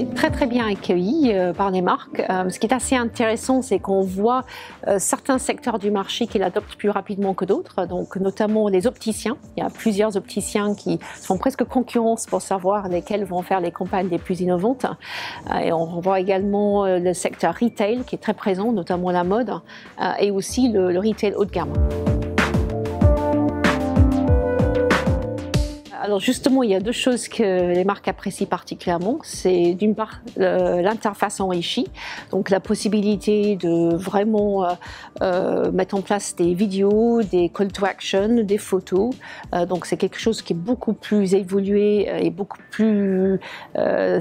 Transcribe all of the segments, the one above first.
est très bien accueilli par les marques. Ce qui est assez intéressant, c'est qu'on voit certains secteurs du marché qui l'adoptent plus rapidement que d'autres, donc notamment les opticiens. Il y a plusieurs opticiens qui font presque concurrence pour savoir lesquels vont faire les campagnes les plus innovantes. Et on voit également le secteur retail qui est très présent, notamment la mode, et aussi le retail haut de gamme. Alors justement, il y a deux choses que les marques apprécient particulièrement. C'est d'une part l'interface enrichie, donc la possibilité de vraiment mettre en place des vidéos, des call to action, des photos. Donc c'est quelque chose qui est beaucoup plus évolué et beaucoup plus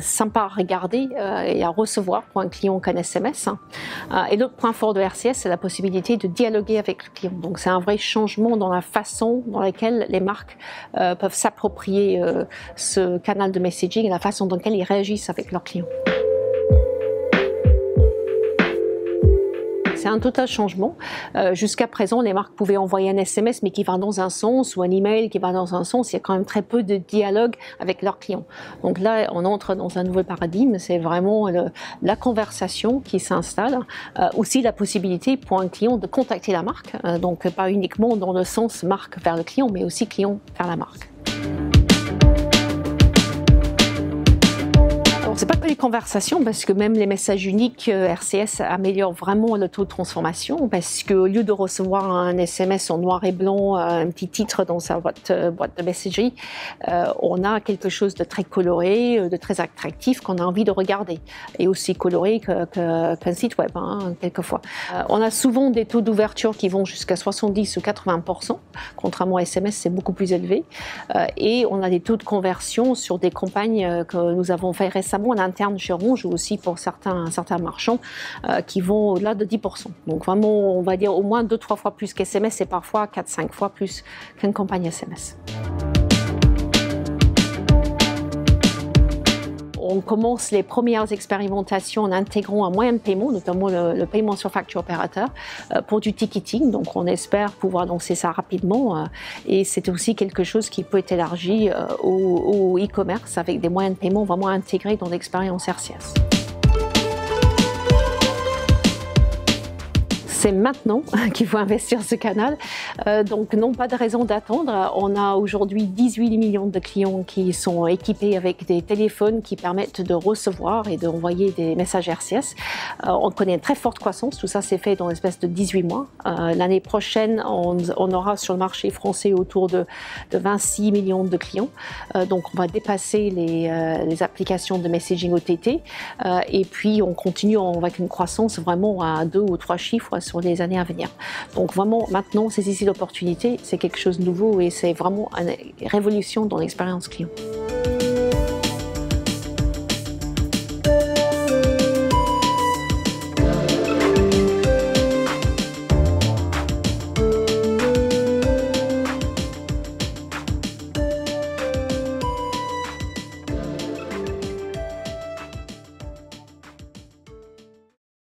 sympa à regarder et à recevoir pour un client qu'un SMS. Et l'autre point fort de RCS, c'est la possibilité de dialoguer avec le client. Donc c'est un vrai changement dans la façon dans laquelle les marques peuvent s'approprier ce canal de messaging et la façon dont ils réagissent avec leurs clients. C'est un total changement. Jusqu'à présent, les marques pouvaient envoyer un SMS mais qui va dans un sens ou un email qui va dans un sens. Il y a quand même très peu de dialogue avec leurs clients. Donc là, on entre dans un nouveau paradigme. C'est vraiment la conversation qui s'installe. Aussi la possibilité pour un client de contacter la marque. Donc pas uniquement dans le sens marque vers le client, mais aussi client vers la marque. C'est pas que les conversations, parce que même les messages uniques, RCS améliore vraiment le taux de transformation, parce qu'au lieu de recevoir un SMS en noir et blanc, un petit titre dans sa boîte de messagerie, on a quelque chose de très coloré, de très attractif qu'on a envie de regarder, et aussi coloré qu'un site web, quelquefois. On a souvent des taux d'ouverture qui vont jusqu'à 70 ou 80%, contrairement à SMS, c'est beaucoup plus élevé, et on a des taux de conversion sur des campagnes que nous avons fait récemment en interne chez Ronge ou aussi pour certains marchands qui vont au-delà de 10%. Donc vraiment, on va dire au moins 2-3 fois plus qu'SMS et parfois 4-5 fois plus qu'une campagne SMS. On commence les premières expérimentations en intégrant un moyen de paiement, notamment le paiement sur facture opérateur, pour du ticketing. Donc on espère pouvoir lancer ça rapidement et c'est aussi quelque chose qui peut être élargi au e-commerce avec des moyens de paiement vraiment intégrés dans l'expérience RCS. C'est maintenant qu'il faut investir ce canal, donc non pas de raison d'attendre. On a aujourd'hui 18 millions de clients qui sont équipés avec des téléphones qui permettent de recevoir et d'envoyer des messages RCS. On connaît une très forte croissance, tout ça s'est fait dans l'espace de 18 mois. L'année prochaine, on aura sur le marché français autour de 26 millions de clients. Donc on va dépasser les applications de messaging OTT et puis on continue avec une croissance vraiment à 2 ou 3 chiffres sur les années à venir. Donc vraiment, maintenant, c'est ici l'opportunité, c'est quelque chose de nouveau et c'est vraiment une révolution dans l'expérience client.